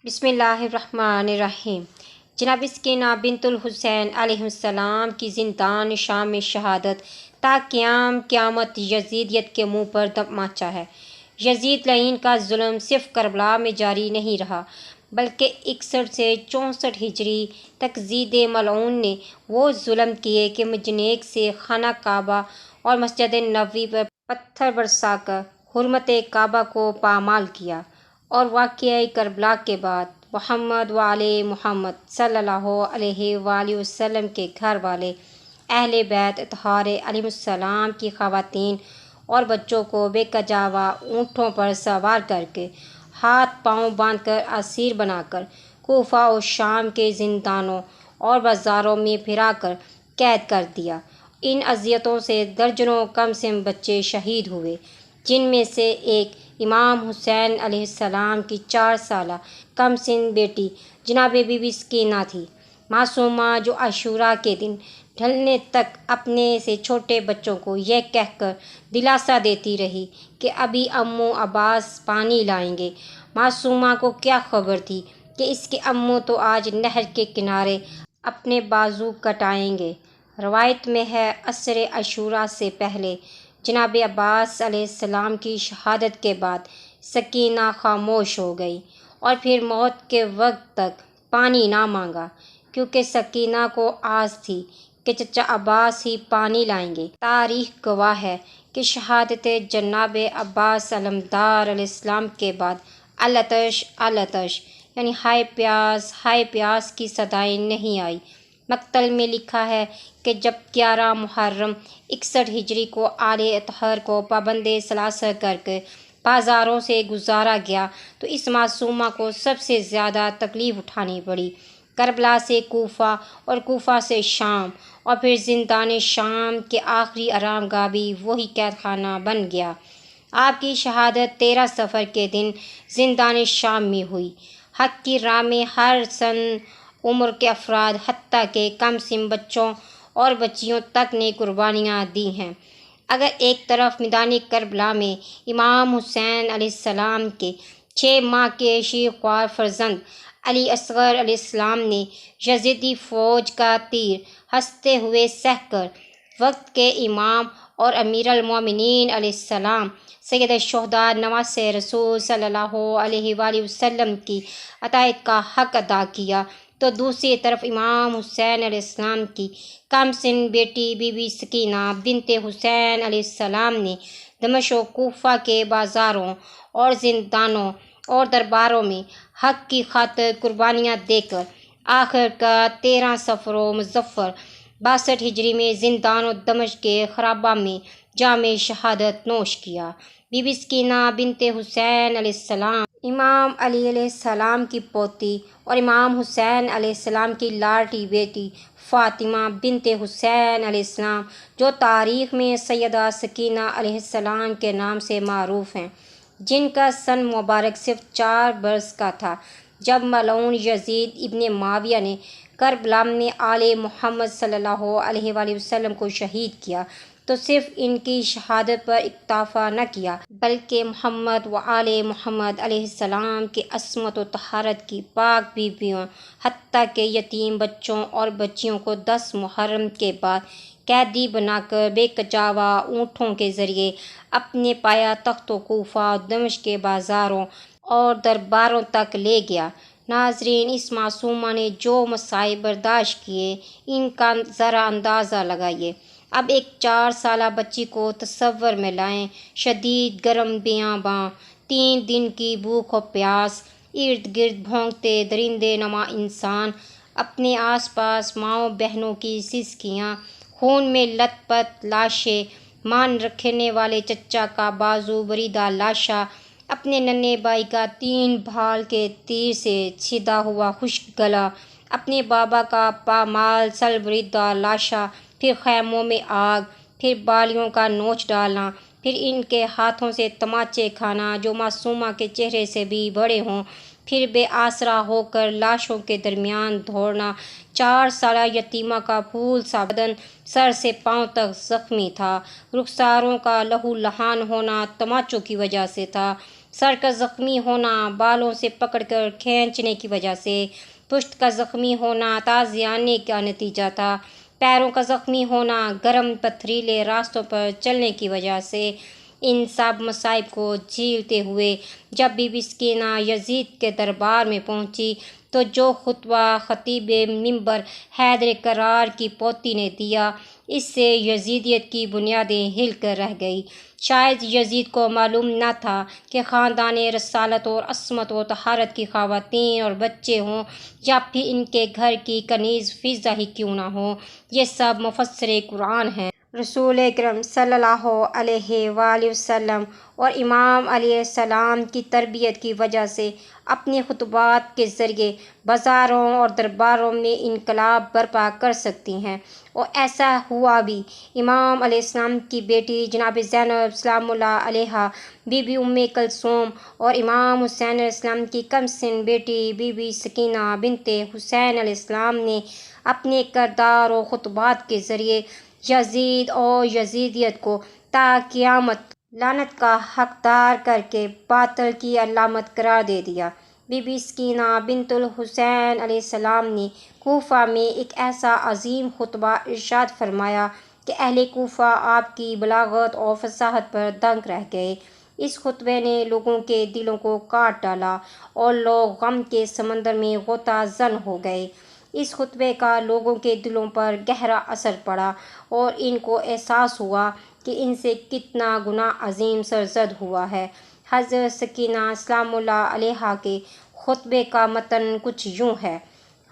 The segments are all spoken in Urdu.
بسم اللہ الرحمن الرحیم۔ جناب سکینہ بنت الحسین علیہ السلام کی زندان شام میں شہادت تا قیام قیامت یزیدیت کے منہ پر تماچا ہے۔ یزید لعین کا ظلم صرف کربلا میں جاری نہیں رہا بلکہ 61 سے 64 ہجری تک زید ملعون نے وہ ظلم کیے کہ مجنیک سے خانہ کعبہ اور مسجد نبوی پر پتھر برسا کر حرمت کعبہ کو پامال کیا، اور واقعہ کربلا کے بعد محمد وآل محمد صلی اللہ علیہ وآلہ وسلم کے گھر والے اہل بیت اطہار علیہ السلام کی خواتین اور بچوں کو بے کجاوا اونٹوں پر سوار کر کے ہاتھ پاؤں باندھ کر اسیر بنا کر کوفہ و شام کے زندانوں اور بازاروں میں پھرا کر قید کر دیا۔ ان اذیتوں سے درجنوں کم سن بچے شہید ہوئے، جن میں سے ایک امام حسین علیہ السلام کی 4 سالہ کم سن بیٹی جناب بی بی سکینہ تھی، معصومہ جو عاشوراء کے دن ڈھلنے تک اپنے سے چھوٹے بچوں کو یہ کہہ کر دلاسا دیتی رہی کہ ابھی امو عباس پانی لائیں گے۔ معصومہ کو کیا خبر تھی کہ اس کے امو تو آج نہر کے کنارے اپنے بازو کٹائیں گے۔ روایت میں ہے عصر عاشوراء سے پہلے جناب عباس علیہ السلام کی شہادت کے بعد سکینہ خاموش ہو گئی اور پھر موت کے وقت تک پانی نہ مانگا، کیونکہ سکینہ کو آس تھی کہ چچا عباس ہی پانی لائیں گے۔ تاریخ گواہ ہے کہ شہادت جناب عباس علمدار علیہ السلام کے بعد العطش العطش یعنی ہائے پیاس کی صدائیں نہیں آئی۔ مقتل میں لکھا ہے کہ جب 11 محرم 61 ہجری کو آل اطہر کو پابند ثلاثہ کر کے بازاروں سے گزارا گیا تو اس معصومہ کو سب سے زیادہ تکلیف اٹھانی پڑی۔ کربلا سے کوفہ اور کوفہ سے شام اور پھر زندان شام کے آخری آرام گاہ بھی وہی قید خانہ بن گیا۔ آپ کی شہادت 13 صفر کے دن زندان شام میں ہوئی۔ حق کی راہ میں ہر سن عمر کے افراد حتیٰ کہ کم سن بچوں اور بچیوں تک نے قربانیاں دی ہیں۔ اگر ایک طرف میدان کربلا میں امام حسین علیہ السلام کے 6 ماہ کے شیخوار فرزند علی اصغر علیہ السلام نے یزیدی فوج کا تیر ہنستے ہوئے سہ کر وقت کے امام اور امیر المومنین علیہ السلام سید الشہداء نواس رسول صلی اللہ علیہ وآلہ وسلم کی اطاعت کا حق ادا کیا، تو دوسری طرف امام حسین علیہ السلام کی کم سن بیٹی بی بی سکینہ بنت حسین علیہ السلام نے دمشق و کوفہ کے بازاروں اور زندانوں اور درباروں میں حق کی خاطر قربانیاں دے کر آخر کا 13 صفر و مظفر 62 ہجری میں زندان و دمشق کے خرابہ میں جام شہادت نوش کیا۔ بی بی سکینہ بنت حسین علیہ السلام امام علی علیہ السلام کی پوتی اور امام حسین علیہ السلام کی لاڈلی بیٹی فاطمہ بنت حسین علیہ السلام، جو تاریخ میں سیدہ سکینہ علیہ السلام کے نام سے معروف ہیں، جن کا سن مبارک صرف 4 برس کا تھا جب ملعون یزید ابن معاویہ نے کربلا میں آل محمد صلی اللہ علیہ وآلہ وسلم کو شہید کیا، تو صرف ان کی شہادت پر اکتفا نہ کیا بلکہ محمد و آل محمد علیہ السلام کی عصمت و طہارت کی پاک بیویوں حتیٰ کہ یتیم بچوں اور بچیوں کو 10 محرم کے بعد قیدی بنا کر بے کجاوا اونٹوں کے ذریعے اپنے پایا تخت و کوفہ دمشق کے بازاروں اور درباروں تک لے گیا۔ ناظرین، اس معصومہ نے جو مصائب برداشت کیے، ان کا ذرا اندازہ لگائیے۔ اب ایک 4 سالہ بچی کو تصور میں لائیں، شدید گرم بیاباں، 3 دن کی بھوک و پیاس، ارد گرد بھونکتے درندے نما انسان، اپنے آس پاس ماؤں بہنوں کی سسکیاں، خون میں لت پت لاشیں، مان رکھنے والے چچا کا بازو بریدہ لاشا، اپنے ننھے بھائی کا 3 بھال کے تیر سے چھدا ہوا خشک گلا، اپنے بابا کا پامال سل بریدہ لاشا، پھر خیموں میں آگ، پھر بالیوں کا نوچ ڈالنا، پھر ان کے ہاتھوں سے تماچے کھانا جو معصومہ کے چہرے سے بھی بڑے ہوں، پھر بے آسرا ہو کر لاشوں کے درمیان دوڑنا۔ 4 سالہ یتیمہ کا پھول سا بدن سر سے پاؤں تک زخمی تھا، رخساروں کا لہو لہان ہونا تماچوں کی وجہ سے تھا۔ سر کا زخمی ہونا بالوں سے پکڑ کر کھینچنے کی وجہ سے، پشت کا زخمی ہونا تازی آنے کا نتیجہ تھا، پیروں کا زخمی ہونا گرم پتھریلے راستوں پر چلنے کی وجہ سے۔ ان سب مصائب کو جھیلتے ہوئے جب بی بی سکینہ یزید کے دربار میں پہنچی تو جو خطبہ خطیب منبر حیدر کرار کی پوتی نے دیا، اس سے یزیدیت کی بنیادیں ہل کر رہ گئی۔ شاید یزید کو معلوم نہ تھا کہ خاندان رسالت اور عصمت و طہارت کی خواتین اور بچے ہوں یا پھر ان کے گھر کی کنیز فضہ ہی کیوں نہ ہو، یہ سب مفسر قرآن ہیں۔ رسول اکرم صلی اللہ علیہ وآلہ وسلم اور امام علیہ السلام کی تربیت کی وجہ سے اپنے خطبات کے ذریعے بازاروں اور درباروں میں انقلاب برپا کر سکتی ہیں، اور ایسا ہوا بھی۔ امام علیہ السلام کی بیٹی جناب زینب سلام اللہ علیہا، بی بی ام کلثوم اور امام حسین علیہ السلام کی کم سن بیٹی بی بی سکینہ بنت حسین علیہ السلام نے اپنے کردار و خطبات کے ذریعے یزید اور یزیدیت کو تا قیامت لعنت کا حقدار کر کے باطل کی علامت قرار دے دیا۔ بی بی سکینہ بنت الحسین علیہ السلام نے کوفہ میں ایک ایسا عظیم خطبہ ارشاد فرمایا کہ اہل کوفہ آپ کی بلاغت اور فصاحت پر دنگ رہ گئے۔ اس خطبے نے لوگوں کے دلوں کو کاٹ ڈالا اور لوگ غم کے سمندر میں غوطہ زن ہو گئے۔ اس خطبے کا لوگوں کے دلوں پر گہرا اثر پڑا اور ان کو احساس ہوا کہ ان سے کتنا گناہ عظیم سرزد ہوا ہے۔ حضرت سکینہ سلام اللہ علیہا کے خطبے کا متن کچھ یوں ہے: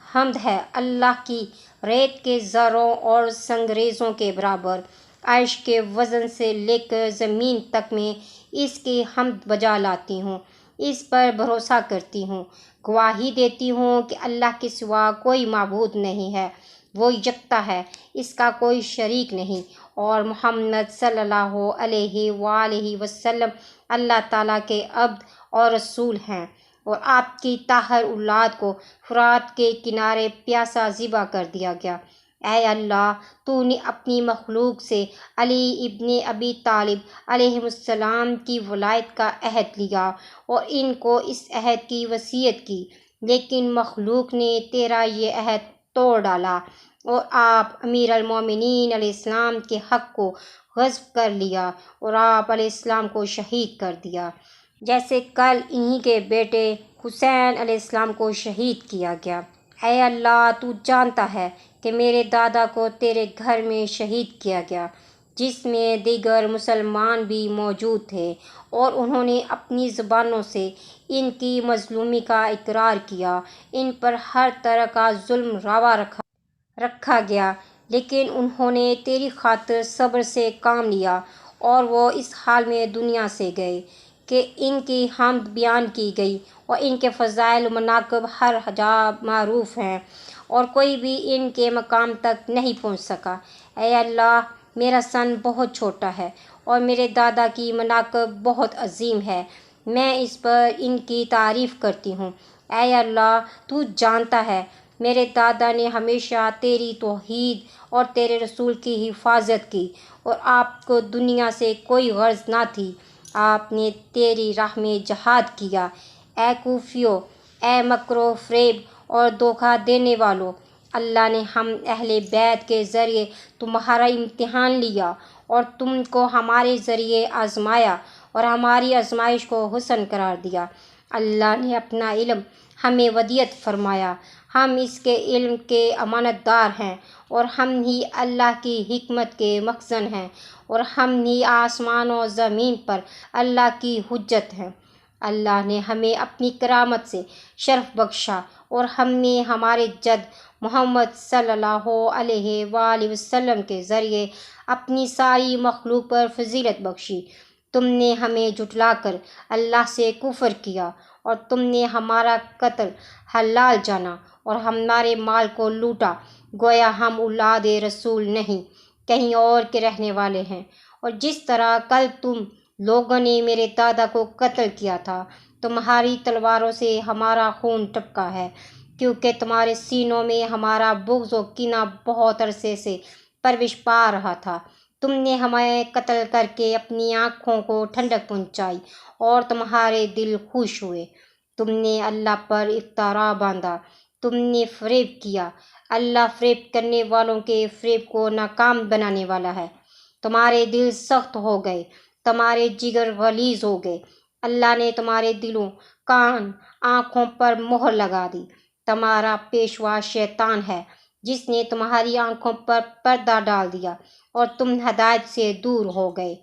حمد ہے اللہ کی ریت کے ذروں اور سنگریزوں کے برابر، عرش کے وزن سے لے کر زمین تک میں اس کی حمد بجا لاتی ہوں، اس پر بھروسہ کرتی ہوں، گواہی دیتی ہوں کہ اللہ کے سوا کوئی معبود نہیں ہے، وہ یکتا ہے، اس کا کوئی شریک نہیں، اور محمد صلی اللہ علیہ وآلہ وسلم اللہ تعالیٰ کے عبد اور رسول ہیں، اور آپ کی طاہر اولاد کو فرات کے کنارے پیاسا ذبح کر دیا گیا۔ اے اللہ، تو نے اپنی مخلوق سے علی ابن ابی طالب علیہ السلام کی ولایت کا عہد لیا اور ان کو اس عہد کی وصیت کی، لیکن مخلوق نے تیرا یہ عہد توڑ ڈالا اور آپ امیر المومنین علیہ السلام کے حق کو غصب کر لیا اور آپ علیہ السلام کو شہید کر دیا، جیسے کل انہی کے بیٹے حسین علیہ السلام کو شہید کیا گیا۔ اے اللہ، تو جانتا ہے کہ میرے دادا کو تیرے گھر میں شہید کیا گیا، جس میں دیگر مسلمان بھی موجود تھے، اور انہوں نے اپنی زبانوں سے ان کی مظلومی کا اقرار کیا، ان پر ہر طرح کا ظلم روا رکھا گیا، لیکن انہوں نے تیری خاطر صبر سے کام لیا، اور وہ اس حال میں دنیا سے گئے کہ ان کی حمد بیان کی گئی اور ان کے فضائل و مناقب ہر جا معروف ہیں، اور کوئی بھی ان کے مقام تک نہیں پہنچ سکا۔ اے اللہ، میرا سن بہت چھوٹا ہے اور میرے دادا کی مناقب بہت عظیم ہے، میں اس پر ان کی تعریف کرتی ہوں۔ اے اللہ، تو جانتا ہے میرے دادا نے ہمیشہ تیری توحید اور تیرے رسول کی حفاظت کی، اور آپ کو دنیا سے کوئی غرض نہ تھی، آپ نے تیری راہ میں جہاد کیا۔ اے کوفیو، اے مکر و فریب اور دھوکہ دینے والو، اللہ نے ہم اہل بیت کے ذریعے تمہارا امتحان لیا اور تم کو ہمارے ذریعے آزمایا اور ہماری آزمائش کو حسن قرار دیا۔ اللہ نے اپنا علم ہمیں ودیعت فرمایا، ہم اس کے علم کے امانت دار ہیں، اور ہم ہی اللہ کی حکمت کے مخزن ہیں، اور ہم ہی آسمان و زمین پر اللہ کی حجت ہیں۔ اللہ نے ہمیں اپنی کرامت سے شرف بخشا اور ہم نے ہمارے جد محمد صلی اللہ علیہ وآلہ وسلم کے ذریعے اپنی ساری مخلوق پر فضیلت بخشی۔ تم نے ہمیں جھٹلا کر اللہ سے کفر کیا، اور تم نے ہمارا قتل حلال جانا اور ہمارے مال کو لوٹا، گویا ہم اولاد رسول نہیں، کہیں اور کے رہنے والے ہیں۔ اور جس طرح کل تم لوگوں نے میرے دادا کو قتل کیا تھا، تمہاری تلواروں سے ہمارا خون ٹپکا ہے، کیونکہ تمہارے سینوں میں ہمارا بغض و کینہ بہت عرصے سے پرورش پا رہا تھا۔ تم نے ہمیں قتل کر کے اپنی آنکھوں کو ٹھنڈک پہنچائی اور تمہارے دل خوش ہوئے۔ تم نے اللہ پر افترا باندھا، تم نے فریب کیا۔ اللہ فریب کرنے والوں کے فریب کو ناکام بنانے والا ہے۔ تمہارے دل سخت ہو گئے، تمہارے جگر غلیظ ہو گئے۔ اللہ نے تمہارے دلوں، کان، آنکھوں پر مہر لگا دی۔ تمہارا پیشوا شیطان ہے جس نے تمہاری آنکھوں پر پردہ ڈال دیا اور تم ہدایت سے دور ہو گئے۔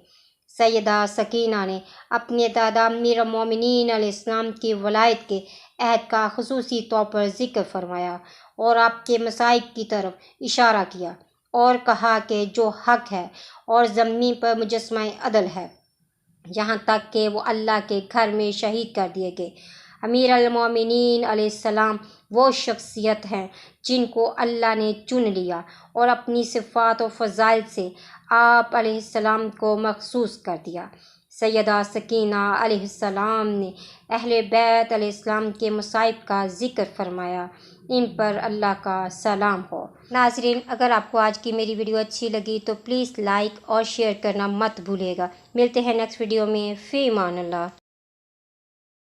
سیدہ سکینہ نے اپنے دادا امیر المومنین علیہ السلام کی ولایت کے عہد کا خصوصی طور پر ذکر فرمایا اور آپ کے مصائب کی طرف اشارہ کیا اور کہا کہ جو حق ہے اور زمین پر مجسمہ عدل ہے، یہاں تک کہ وہ اللہ کے گھر میں شہید کر دیے گئے۔ امیر المومنین علیہ السلام وہ شخصیت ہیں جن کو اللہ نے چن لیا اور اپنی صفات و فضائل سے آپ علیہ السلام کو مخصوص کر دیا۔ سیدہ سکینہ علیہ السلام نے اہل بیت علیہ السلام کے مصائب کا ذکر فرمایا، ان پر اللہ کا سلام ہو۔ ناظرین، اگر آپ کو آج کی میری ویڈیو اچھی لگی تو پلیز لائک اور شیئر کرنا مت بھولیے گا۔ ملتے ہیں نیکسٹ ویڈیو میں، فی امان اللہ۔